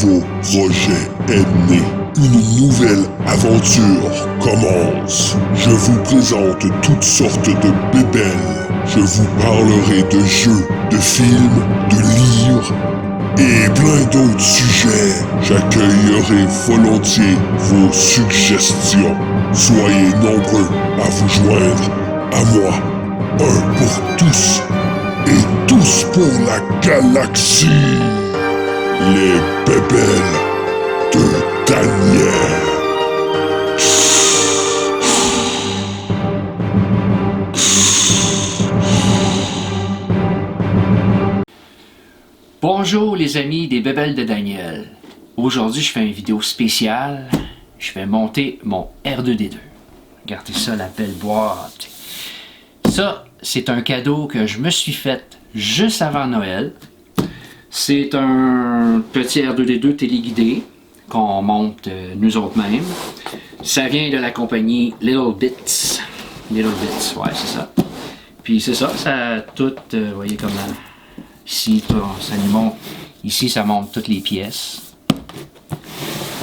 nouveau projet est né. Une nouvelle aventure commence. Je vous présente toutes sortes de bébelles. Je vous parlerai de jeux, de films, de livres et plein d'autres sujets. J'accueillerai volontiers vos suggestions. Soyez nombreux à vous joindre à moi. Un pour tous et tous pour la galaxie. Les bébelles de Daniel. Bonjour les amis des bébelles de Daniel. Aujourd'hui je fais une vidéo spéciale. Je vais monter mon R2D2. Regardez ça, la belle boîte. Ça, c'est un cadeau que je me suis fait juste avant Noël. C'est un petit R2D2 téléguidé qu'on monte nous autres mêmes. Ça vient de la compagnie Little Bits. Little Bits, ouais, c'est ça. Puis c'est ça, ça a tout, vous voyez comme ici, ça nous montre. Ici, ça montre toutes les pièces.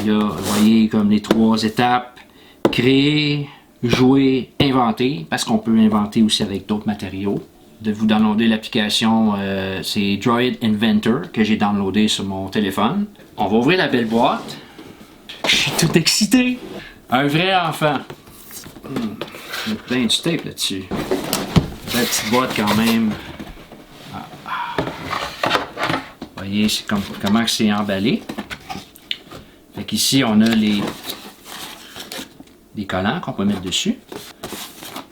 Là, vous voyez comme les 3 étapes. Créer, jouer, inventer. Parce qu'on peut inventer aussi avec d'autres matériaux. De vous downloader l'application, c'est Droid Inventor que j'ai downloadé sur mon téléphone. On va ouvrir la belle boîte. Je suis tout excité. Un vrai enfant. Il y a plein de tape là-dessus. La petite boîte quand même. Vous voyez comment c'est emballé. Fait qu'ici on a les collants qu'on peut mettre dessus.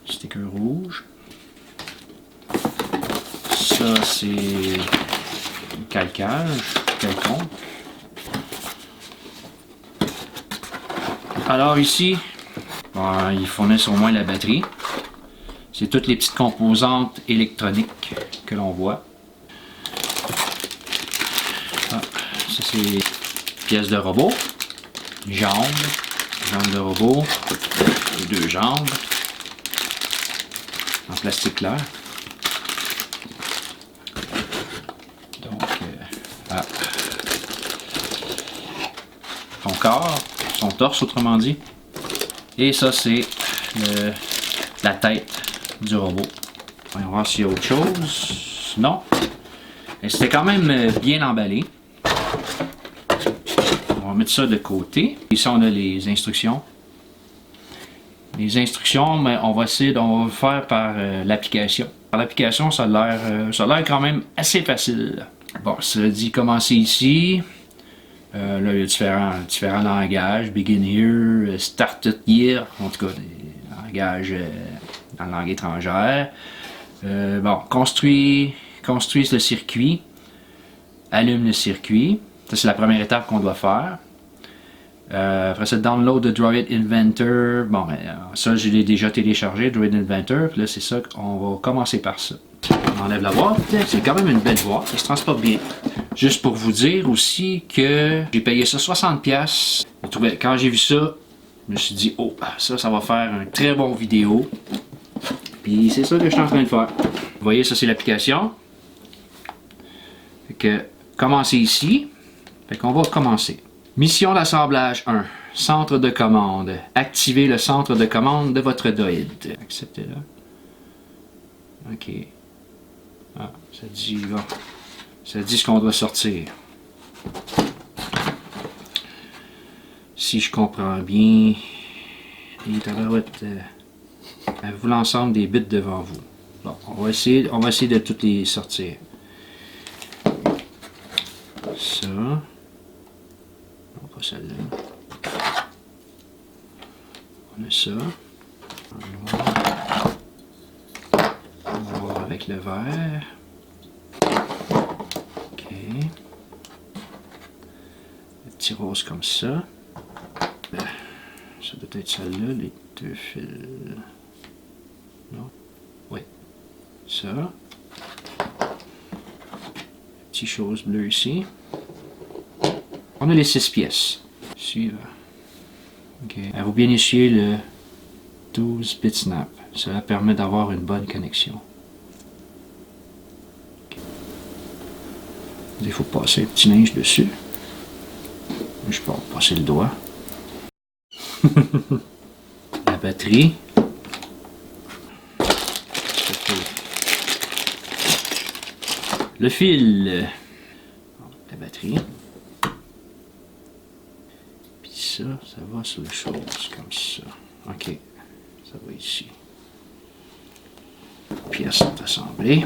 Sticker rouge. Ça c'est le calcage quelconque. Alors ici, bon, ils fournissent au moins la batterie. C'est toutes les petites composantes électroniques que l'on voit. Ah, ça c'est pièces de robot, jambes de robot, les 2 jambes en plastique clair. Donc, son corps, son torse autrement dit. Et ça c'est la tête du robot. On va voir s'il y a autre chose. Non. C'était quand même bien emballé. On va mettre ça de côté. Ici, on a les instructions. Les instructions, mais on va essayer de faire par l'application. Par l'application, ça a l'air quand même assez facile. Bon, ça dit commencer ici. Là, il y a différents langages. Begin here, Start here. En tout cas, des langages en langue étrangère. Bon, construire le circuit. Allume le circuit. Ça, c'est la première étape qu'on doit faire. Après ça, download the Droid Inventor. Bon, ben, ça, je l'ai déjà téléchargé, Droid Inventor. Puis là, c'est ça qu'on va commencer par ça. On enlève la boîte. C'est quand même une belle boîte. Elle se transporte bien. Juste pour vous dire aussi que j'ai payé ça 60$. Quand j'ai vu ça, je me suis dit, oh, ça va faire une très bonne vidéo. Puis c'est ça que je suis en train de faire. Vous voyez, ça, c'est l'application. Fait que, commencer ici. Fait qu'on va commencer. Mission d'assemblage 1. Centre de commande. Activez le centre de commande de votre droïde. Acceptez-le. OK. Ah, ça dit, bon, ça dit ce qu'on doit sortir. Si je comprends bien, avez-vous l'ensemble des bits devant vous? Bon, on va essayer de toutes les sortir. Ça. Non, pas celle-là. On a ça. On va voir avec le vert. OK. Le petit rose comme ça. Ça doit être celle-là, les 2 fils. Non? Oui. Ça. Petite chose bleue ici. On a les 6 pièces. Suivant. OK. Elle va bien essuyer le 12 bit snap. Cela permet d'avoir une bonne connexion. Okay. Il faut passer un petit linge dessus. Je peux passer le doigt. La batterie. Le fil. La batterie. Puis ça va sur les choses comme ça. Ok. Ça va ici. Pièces sont assemblées.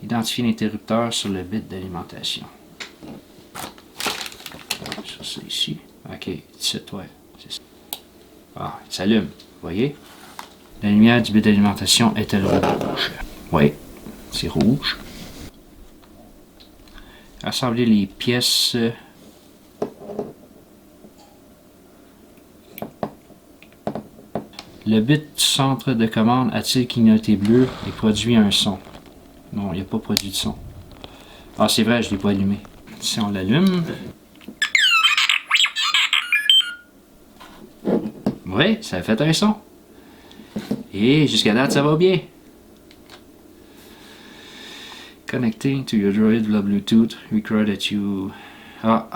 Identifier l'interrupteur sur le bit d'alimentation. Ça, c'est ici. Ok, 17, ouais. C'est ça. Ah, il s'allume. Vous voyez? La lumière du bit d'alimentation est-elle rouge? Oui, c'est rouge. Assembler les pièces. Le bit du centre de commande a-t-il clignoté bleu et produit un son? Non, il n'y a pas produit de son. Ah, c'est vrai, je ne l'ai pas allumé. Si on l'allume... Oui, ça a fait un son. Et jusqu'à date, ça va bien. Connecting to your droid via Bluetooth. Record that you... Ah.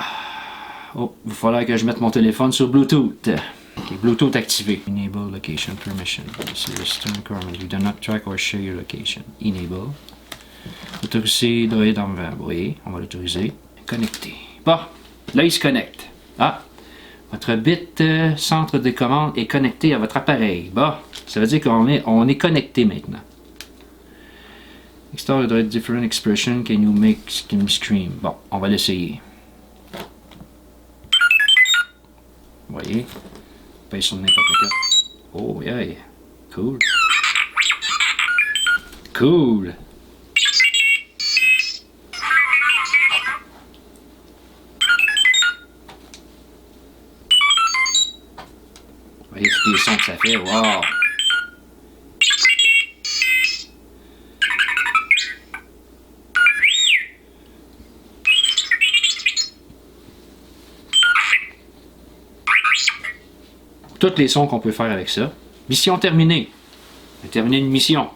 Oh, il va falloir que je mette mon téléphone sur Bluetooth. Okay, Bluetooth activé. Enable location permission. This is Western Command. You do not track or share your location. Enable. Autoriser droid en vert. Oui, on va l'autoriser. Connecter. Bon, là il se connecte. Ah, votre bit centre de commande est connecté à votre appareil. Bon, ça veut dire qu'on est connecté maintenant. Install a droid different expression. Can you make him scream? Bon, on va l'essayer. Vous voyez? Paye sur n'importe quoi. Oh, yeah. Cool. Cool. Vous voyez tous les sons que ça fait. Wow. Tous les sons qu'on peut faire avec ça. Mission terminée. On a terminé une mission.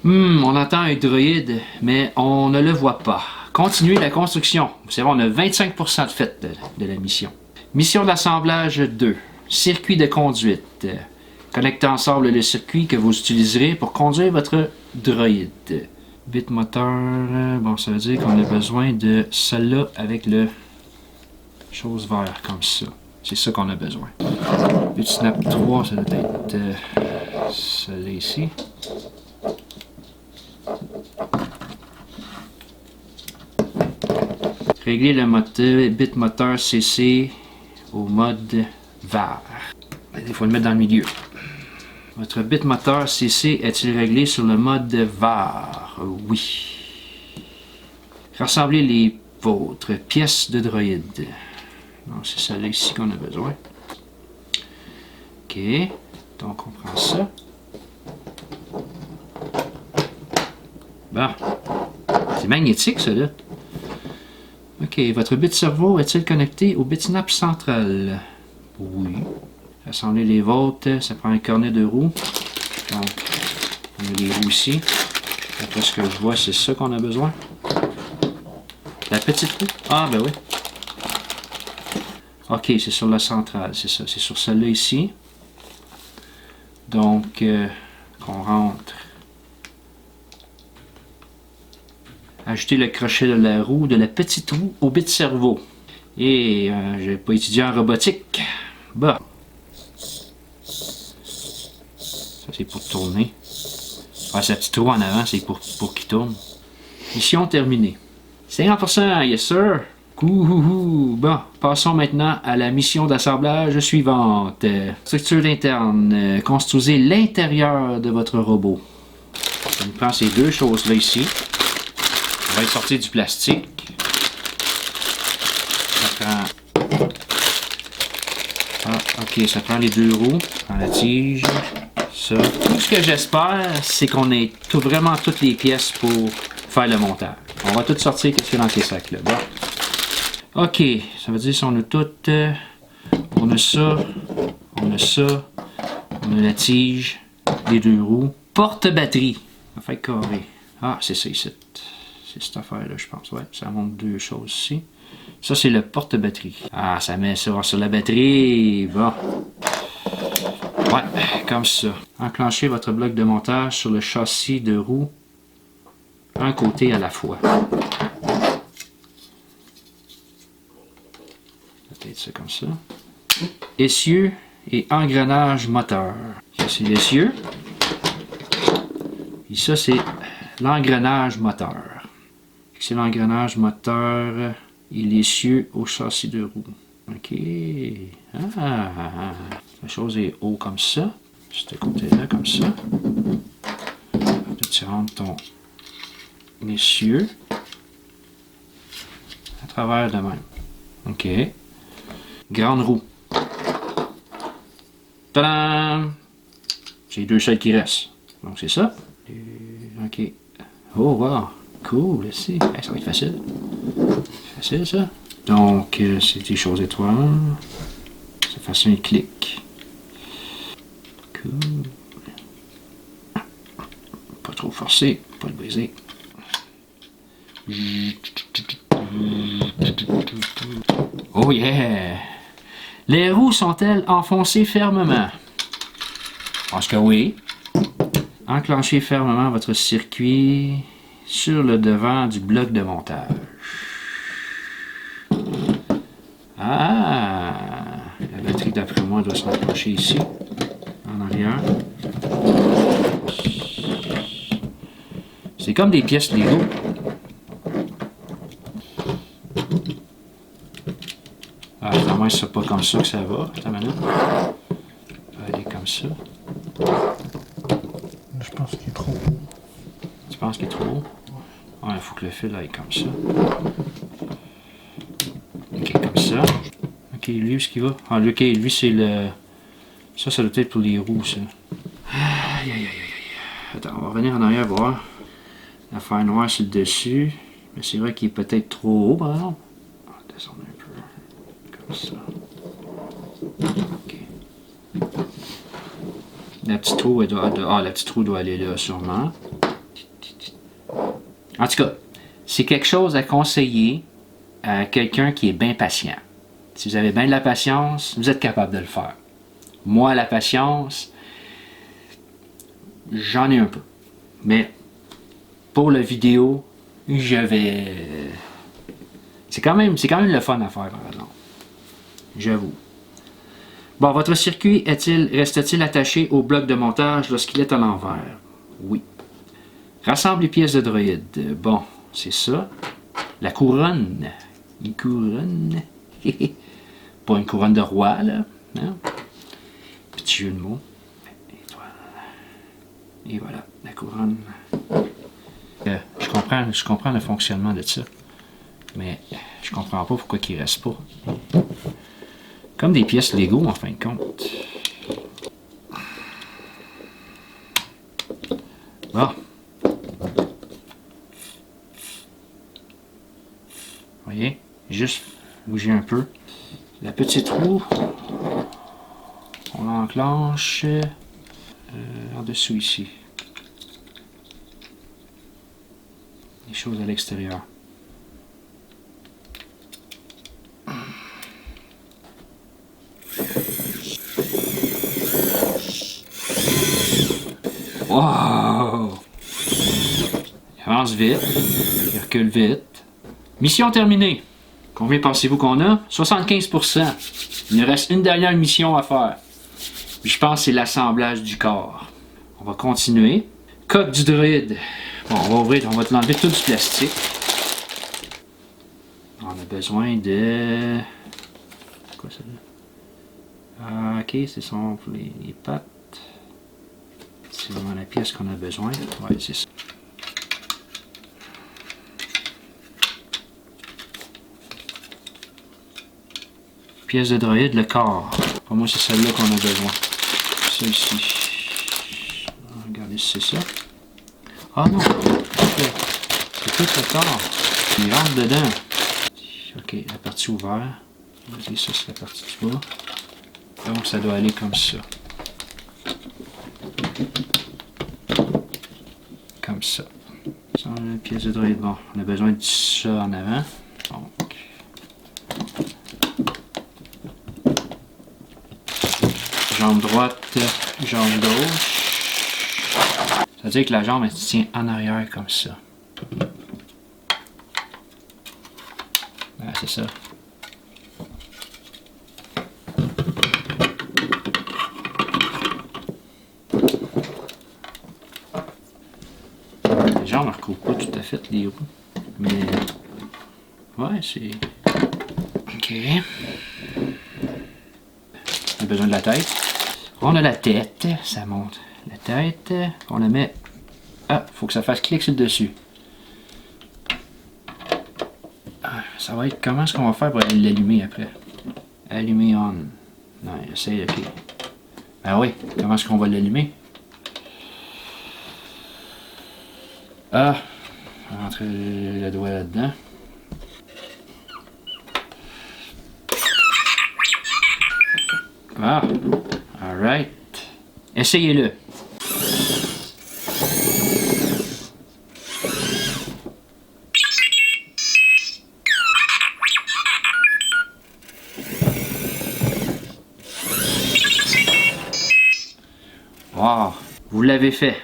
On entend un droïde, mais on ne le voit pas. Continuer la construction. Vous savez, on a 25% de fait de la mission. Mission d'assemblage 2. Circuit de conduite. Connectez ensemble le circuit que vous utiliserez pour conduire votre droïde. Bit moteur. Bon, ça veut dire qu'on a besoin de celle-là avec le chose vert comme ça. C'est ça qu'on a besoin. Bit snap 3, ça doit être celle-là ici. Régler le bit moteur CC au mode vert. Il faut le mettre dans le milieu. Votre bit moteur CC est-il réglé sur le mode vert? Oui. Rassemblez les vôtres pièces de droïde. C'est celle-là ici qu'on a besoin. Ok. Donc on prend ça. Bon. C'est magnétique ça là. Ok. Votre bit cerveau est-il connecté au bitnap central? Oui. Assembler les vôtres, ça prend un cornet de roues. Donc, on a les roues ici. Après ce que je vois, c'est ça qu'on a besoin. La petite roue? Ah, ben oui. Ok, c'est sur la centrale, c'est ça. C'est sur celle-là ici. Donc, qu'on rentre. Ajouter le crochet de la roue, de la petite roue au bit cerveau. Et je n'ai pas étudié en robotique. Bah. Ça, c'est pour tourner. Ah, sa petite roue en avant, c'est pour qu'il tourne. Mission terminée. 50%, yes sir. Couhouhou. Bon, passons maintenant à la mission d'assemblage suivante. Structure interne. Construisez l'intérieur de votre robot. On prend ces deux choses-là ici. On va y sortir du plastique. Ça prend... Ah, ok, ça prend les deux roues. Ça prend la tige. Ça. Tout ce que j'espère, c'est qu'on ait vraiment toutes les pièces pour faire le montage. On va tout sortir qu'est-ce qu'il y a dans ces sacs-là. Bon. Ok, ça veut dire si on a toutes, on a ça, on a ça, on a la tige, les deux roues, porte-batterie, ça fait carré. Ah, c'est ça ici. C'est cette affaire-là, je pense. Ouais, ça montre deux choses ici. Ça, c'est le porte-batterie. Ah, ça met ça sur la batterie. Bon. Ouais, comme ça. Enclenchez votre bloc de montage sur le châssis de roue, un côté à la fois. Peut-être ça comme ça. Essieu et engrenage moteur. Ça, c'est l'essieu. Et ça, c'est l'engrenage moteur. C'est l'engrenage moteur et l'essieu au châssis de roue. OK. Ah, la chose est haut comme ça. Ce côté-là, comme ça. Là, tu rentres ton essieu à travers de même. OK. Grande roue. Tadam! C'est les deux seuls qui restent. Donc, c'est ça. OK. Oh, wow. Cool, ici. Hey, ça va être facile. Facile, ça. Donc, c'est des choses étoiles. Ça fait un clic. Cool. Pas trop forcé. Pas le briser. Oh yeah! Les roues sont-elles enfoncées fermement? Je pense que oui. Enclenchez fermement votre circuit sur le devant du bloc de montage. Ah! La batterie, d'après moi, doit s'enclencher ici, en arrière. C'est comme des pièces Lego. Ah, évidemment, c'est pas comme ça que ça va. Attends une minute. Ça va aller comme ça. Je pense qu'il est trop haut. Tu penses qu'il est trop haut? Ouais, il faut que le fil aille comme ça. Ok, comme ça. Ok, lui, où est-ce qu'il va? Ah, ok, lui, c'est le... Ça doit être pour les roues, ça. Aïe, aïe, aïe, aïe. Attends, on va revenir en arrière voir. L'affaire noire sur le dessus. Mais c'est vrai qu'il est peut-être trop haut, par exemple. On va descendre un peu. Comme ça. Ok. La petite roue, elle doit... Ah, la petite roue doit aller là, sûrement. En tout cas, c'est quelque chose à conseiller à quelqu'un qui est bien patient. Si vous avez bien de la patience, vous êtes capable de le faire. Moi, la patience, j'en ai un peu. Mais pour la vidéo, je vais... C'est quand même le fun à faire, par exemple. J'avoue. Bon, votre circuit reste-t-il attaché au bloc de montage lorsqu'il est à l'envers? Oui. Rassemble les pièces de droïde. Bon, c'est ça. La couronne. Une couronne. Pas une couronne de roi, là. Non? Petit jeu de mots. Et voilà, la couronne. Je comprends le fonctionnement de ça. Mais je comprends pas pourquoi il reste pas. Comme des pièces Lego, en fin de compte. Bon. Voyez, juste bouger un peu. La petite roue, on l'enclenche en dessous ici. Les choses à l'extérieur. Wow! Il avance vite, il recule vite. Mission terminée. Combien pensez-vous qu'on a? 75%. Il nous reste une dernière mission à faire. Puis je pense que c'est l'assemblage du corps. On va continuer. Coque du droïde. Bon, on va l'enlever tout du plastique. On a besoin de... C'est quoi ça là? Ah, ok, c'est ça pour les pattes. C'est vraiment la pièce qu'on a besoin. Ouais, c'est ça. Pièce de droïde, le corps. Pour moi, c'est celle-là qu'on a besoin. Ça ici. Regardez si c'est ça. Ah non! C'est tout le corps. Il rentre dedans. Ok, la partie ouverte. Vas-y, ça c'est la partie du bas. Donc ça doit aller comme ça. Comme ça. Ça, une pièce de droïde. Bon, on a besoin de ça en avant. Donc. Jambe droite, jambe gauche. Ça veut dire que la jambe elle se tient en arrière comme ça. Ah, c'est ça. Les jambes ne recouvrent pas tout à fait les roues. Mais. Ouais, c'est. Ok. On a besoin de la tête. On a la tête, ça monte. La tête, on la met. Ah, faut que ça fasse clic sur le dessus. Ah, ça va être comment est-ce qu'on va faire pour l'allumer après? Allumer on. Non, essaye, ok. Ben oui, comment est-ce qu'on va l'allumer? Ah, on va rentrer le doigt là-dedans. Ah, alright. Essayez-le. Wow, vous l'avez fait.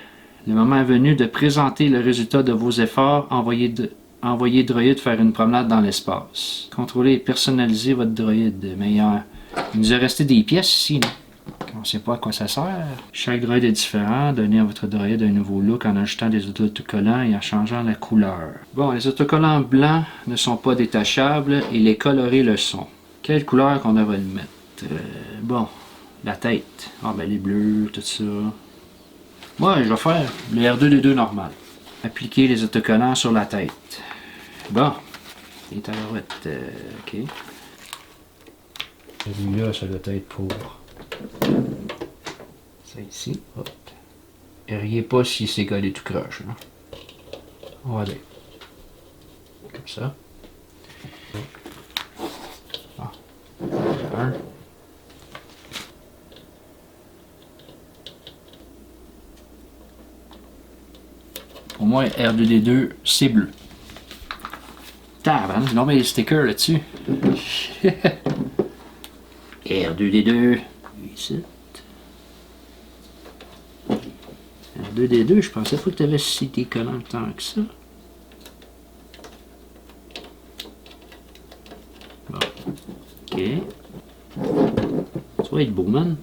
Le moment est venu de présenter le résultat de vos efforts. Envoyez droïde faire une promenade dans l'espace. Contrôlez et personnalisez votre droïde. Mais il nous a resté des pièces ici. Là. On ne sait pas à quoi ça sert. Chaque droïde est différent. Donnez à votre droïde un nouveau look en ajoutant des autocollants et en changeant la couleur. Bon, les autocollants blancs ne sont pas détachables et les colorés le sont. Quelle couleur qu'on devrait le mettre? Bon, la tête. Ah ben les bleus, tout ça. Ouais, je vais faire le R2D2 normal. Appliquer les autocollants sur la tête. Bon. Les tabarouettes. Ok. Celui-là, ça doit être pour. Ça ici. Hop. Et riez pas si c'est collé tout croche. Hein. On va aller. Comme ça. Ah. Un. Pour moi, R2D2, c'est bleu. Tabarnak, non mais les stickers là-dessus. R2D2. Ici. R2D2, je pensais pas que tu avais cité collant tant que ça. Bon. Ok. Ça va être beau, man.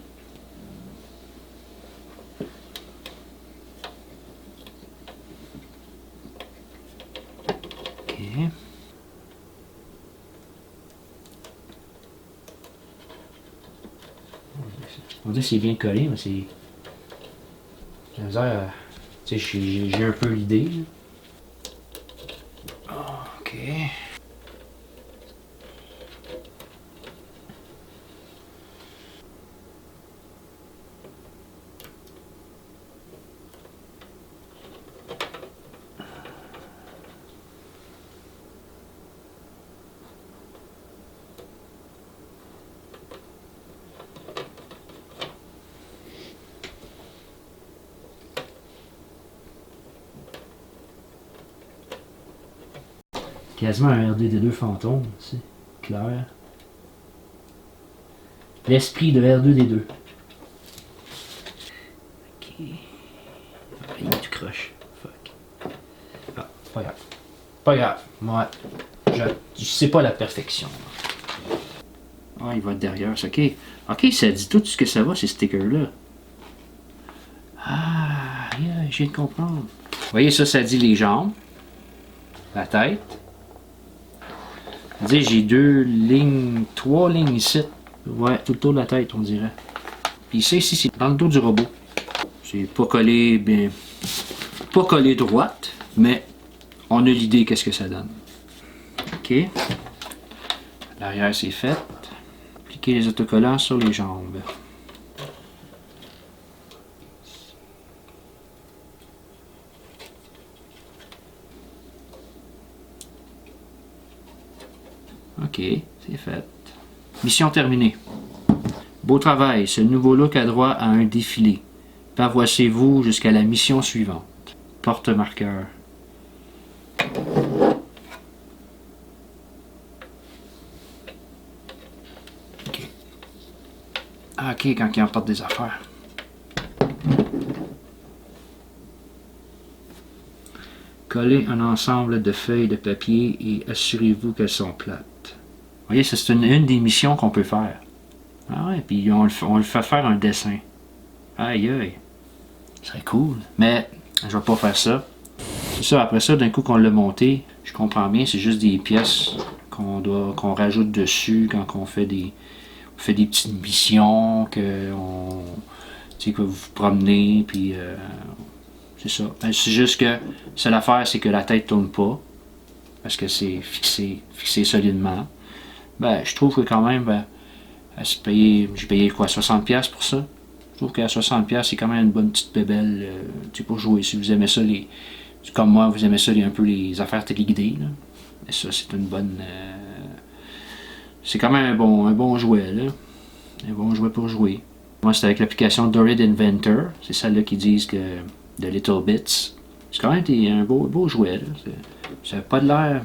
On dit que c'est bien collé, mais c'est. J'ai la misère. Tu sais, j'ai un peu l'idée. Ok. Quasiment un R2D2 fantôme, c'est clair. L'esprit de R2D2. Ok. Il est tout croche. Fuck. Ah, pas grave. Pas grave. Moi, je sais pas la perfection. Ah, il va être derrière. Ok. Ok, ça dit tout ce que ça va, ces stickers-là. Ah, yeah, je viens de comprendre. Vous voyez, ça dit les jambes, la tête. J'ai deux lignes, trois lignes ici. Ouais, tout le tour de la tête, on dirait. Puis ça ici, c'est dans le dos du robot. C'est pas collé bien. Pas collé droite, mais on a l'idée qu'est-ce que ça donne. Ok. L'arrière c'est fait. Appliquer les autocollants sur les jambes. Ok, c'est fait. Mission terminée. Beau travail, ce nouveau look a droit à un défilé. Pavoisez-vous jusqu'à la mission suivante. Porte-marqueur. choqués quand ils emportent des affaires. Collez un ensemble de feuilles de papier et assurez-vous qu'elles sont plates. Vous voyez, ça c'est une des missions qu'on peut faire. Ah ouais, puis on le fait faire un dessin. Aïe aïe. Ce serait cool. Mais je vais pas faire ça. C'est ça, après ça, d'un coup qu'on l'a monté, je comprends bien, c'est juste des pièces qu'on rajoute dessus quand on fait des petites missions, que vous vous promenez, puis c'est ça. Ben, c'est juste que seule affaire, c'est que la tête tourne pas, parce que c'est fixé solidement. Ben, je trouve que quand même, j'ai payé quoi, 60$ pour ça? Je trouve qu'à 60$, c'est quand même une bonne petite bébelle pour jouer. Si vous aimez ça, comme moi, vous aimez ça, un peu les affaires téléguidées. Là. Et ça, c'est une bonne... c'est quand même un bon jouet, là. Un bon jouet pour jouer. Moi, c'est avec l'application Dorrid Inventor. C'est celle-là qui disent que de Little Bits. C'est quand même un beau jouet, là. Ça n'a pas de l'air...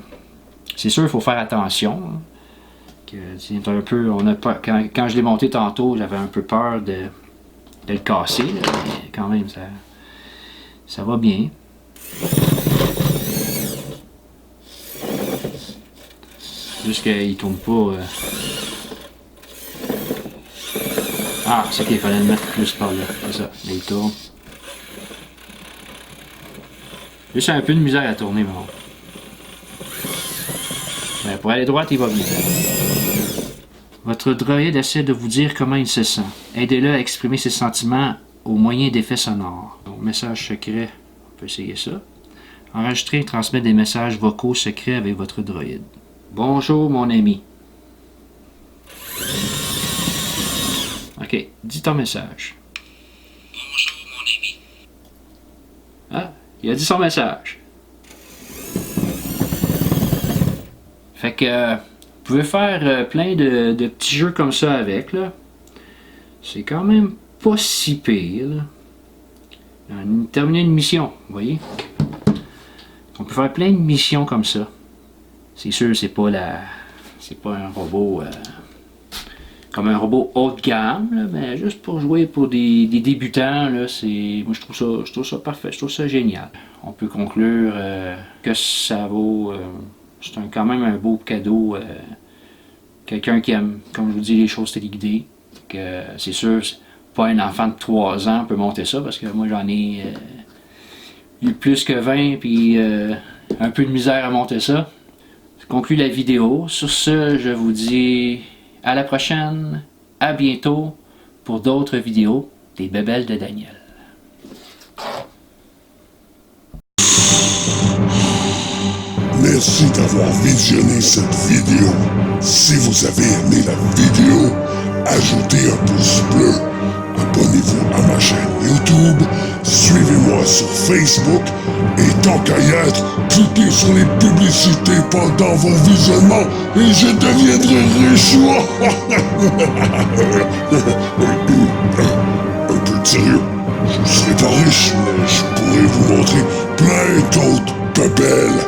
C'est sûr, il faut faire attention. Hein. C'est un peu... Quand je l'ai monté tantôt, j'avais un peu peur de le casser, là. Mais quand même, ça va bien. Juste qu'il tourne pas. Ah, c'est qu'il fallait le mettre plus par là. C'est ça, il tourne. Juste un peu de misère à tourner, mais bon. Ben, pour aller droit, il va bien. Votre droïde essaie de vous dire comment il se sent. Aidez-le à exprimer ses sentiments au moyen d'effets sonores. Donc, message secret, on peut essayer ça. Enregistrer et transmettre des messages vocaux secrets avec votre droïde. Bonjour mon ami. Ok, dis ton message. Bonjour mon ami. Ah, il a dit son message. Fait que vous pouvez faire plein de petits jeux comme ça avec, là. C'est quand même pas si pire. Là. Terminer une mission, vous voyez. On peut faire plein de missions comme ça. C'est sûr, c'est pas un robot comme un robot haut de gamme, là, mais juste pour jouer pour des débutants, là, moi je trouve ça parfait, je trouve ça génial. On peut conclure que ça vaut, c'est quand même un beau cadeau. Quelqu'un qui aime, comme je vous dis, les choses téléguidées. C'est sûr, pas un enfant de 3 ans peut monter ça, parce que moi j'en ai eu plus que 20, puis un peu de misère à monter ça. Je conclue la vidéo. Sur ce, je vous dis à la prochaine, à bientôt pour d'autres vidéos des bébelles de Daniel. Merci d'avoir visionné cette vidéo. Si vous avez aimé la vidéo, ajoutez un pouce bleu. Abonnez-vous à ma chaîne YouTube, suivez-moi sur Facebook et tant qu'à y être, cliquez sur les publicités pendant vos visionnements et je deviendrai riche. Un peu de sérieux, je ne serai pas riche, mais je pourrai vous montrer plein d'autres bébelles.